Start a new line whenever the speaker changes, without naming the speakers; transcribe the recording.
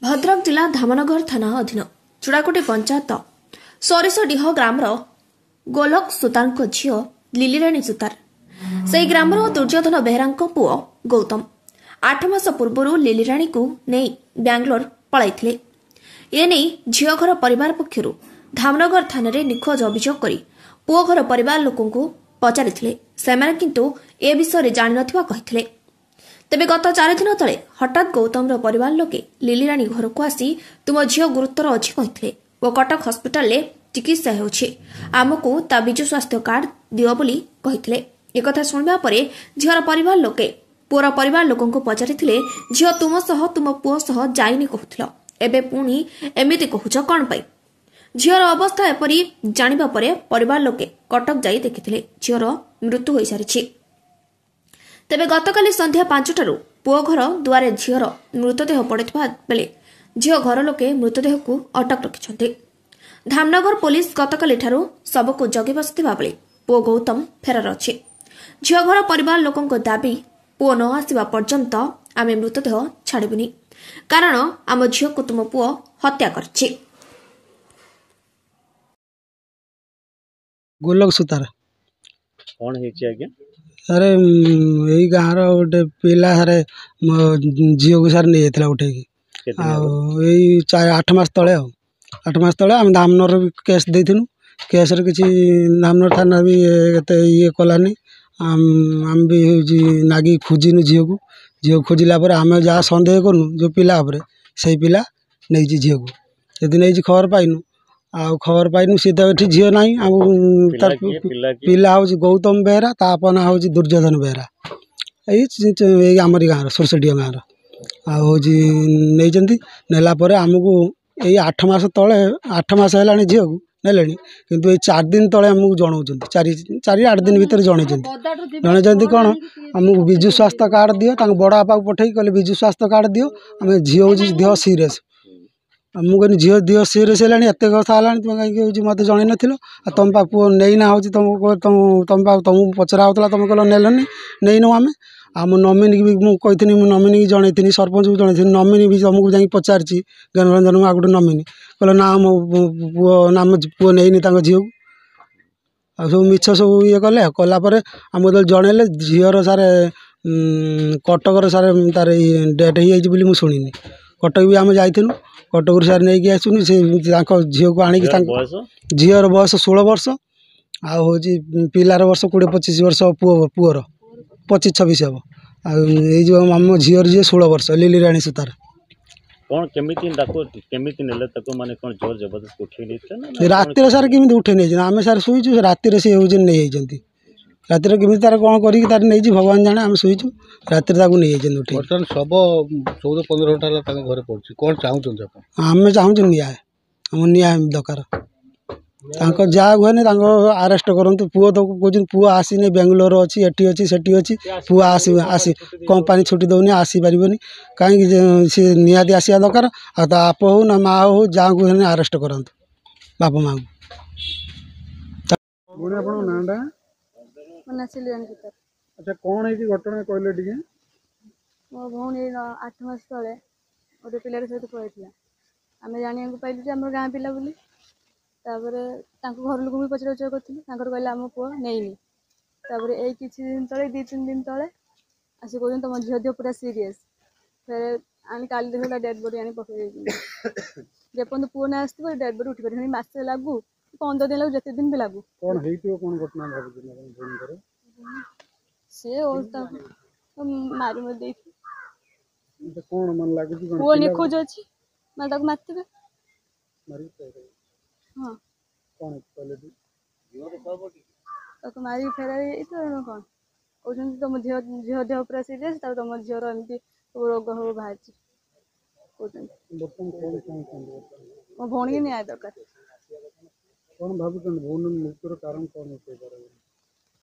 भद्रक जिला धामनगर थाना अधीन चुड़ाकोटी पंचायत सरिषडीह ग्रामर गोलक सुतार झील लिलीराणी सुतार से ग्रामर दुर्योधन बेहरा पुओ गौतम 8 मास पूर्व लिलीराणी को नहीं बेंगलोर पलैथिले एने झील घर परिवार पक्षर धामनगर थाना निखोज अभियोग कर पुओ घर परिवार लोक पचारि सेमाने किंतु ए विषय जानि नथिबा कहिथिले। तेबे गत 4 दिन तले हठात गौतम परिवार लोके लिलीराणी घर को आसी तुम झील गुरुतर अच्छी कहिथिले और कटक हस्पिटाल रे चिकित्सा होछि आमको ता बिजु स्वास्थ्य कार्ड दियो बोली कहिथिले। एकथा सुनिबा परे झील परिवार लोके पुअर परिवार लोकंको पचारिथिले झील तुम सह तुम पुओ सह जाइनि कहथिलो एबे पुणी एमिति कहूछ कोन पई। झीर अवस्था एपरी जानिबा परे परिवार लोके कटक जाई देखिथिले झीर मृत्यु होई सारिछि। तेबे गतकाली संध्या 5टारू पुओ घर दुआरे झीर मृतदेह पड़िथिबा बेले झील घर लोके मृतदेह को अटक रखिछन्ते। धामनगर पुलिस गतकाली ठारू सबको जगी बसिथिबा बेले पुओ गौतम फेरार अछि। झील घर परिवार लोकंको दाबी पुओ न आसीबा पर्यंत आमे मृतदेह छाड़िबुनी कारण आम झील को तुम पुओ हत्या करछि।
गोलक सुतार
कौन है आज्ञा
अरे यही गाँव रोटे पिला सारे झील को सारे नहीं जाता उठे यही 8 मास तले 8 मास तले आम धामनगर भी केस देथिनु केस रे किसी धामनगर थाना भी ये कलानी आम भी नागी खोजिनु झील खोजिला आम जहाँ सन्देह करूँ जो पिला से पिला नहीं झील को यदि नहीं खबर पाइनु आ खबर पाइनु सी तो ये झील ना पिला हूँ गौतम बेहरा ताप ना हूँ दुर्योधन बेहरा यही आमरी गाँव सरिषडीह गाँव नहीं नेलापर आमको यही 8 मास तले 8 मास है झील को नेले किंतु ये 4 दिन तले आमको जनाऊँ 4-8 दिन भितर जन कौन आमको विजु स्वास्थ्य कार्ड दियो बड़ बापा को पठे कहले विजु स्वास्थ्य कार्ड दियो आम झील हूँ देह सीरीयस मुझे झील देह सीरीयस है एत कथा है तुम कहीं मत जन न तुम पुओ नईना हूँ तुमको पचरा होता तुम कह नेलनि नहीं नो आम आम नमिनी भी मुझे नमिनी की जनई सरपंच को जनई नमिनी भी तुमको जा पचारि ज्ञानरंजन आ गोटे नमिनी कहले ना मो पुओ ना मो पुओ नहीं झील को सब मिछ सब ये कले कलापर आम जो जनइले झीर सारे कटक सारे तार डेट हो मुझे शुणी कटक भी आम जाइलु कटक सारे नहीं आसुनी से झील को आणिक झीर बयस 16 वर्ष आ हूँ पिलार वर्ष 20-25 वर्ष पुअर 25-26 हम जो आम झीर जी 16 वर्ष लिलीराणी सुतार
कौन केमिति केमिति नेले तको माने कौन जोर जबरदस्त उठे नहीं
रात सार केमिति उठे नहीं आम सार शुईचु राति से नहीं जाती राति केमी तार कौन कर नहीं भगवान जाने आम शुईचु राति नहीं उठे
सब 14-15 घंटा घर पड़े कौन चाहते
आम चाहूँ निया दरकार जहाँ हुए आरेस्ट करूँ पुओ तो कौन पुओ आसनी बेंगलोर अच्छी एटी अच्छी सेठी अच्छी पुओ आसी कंपानी छुट्टी दौनी आसी पारनी कहीं सी निहाती आसा दरकार आप हो ना माँ हो जहाँ को आरेस्ट करूँ बापा माँ को
अच्छा कौन है घटना कहले टे
मो भौणी 8 मास तले गोटे पिलार सहित पड़े आम जाना पाइलु आम गाँ पिला बोली घर लोक भी पचरा उचरा कर कहले आम पुओ नहीं यही किसी दिन तले 2-3 दिन तले आस कह तुम झील देह पूरा सीरीयस फिर आनी काली देखा डेड बॉडी आनी पकड़ जेपर्यंत पुओ ना आस डेड बॉडी उठी पारे मसे लगू 15 दिन लगू जिते दिन भी लगू
कौन घटना
सी मारी मत
कौन मन लगे
पुओ निखोज अच्छी मैं मारते हाँ मारी फेराई कौन कहते तुम झील देह पूरा सीरीयस तुम झीर एमती रोग हो बाहर मो भौणी न्याय दरकार
कौन भावुँ भौन मृत्यु कारण कौन हो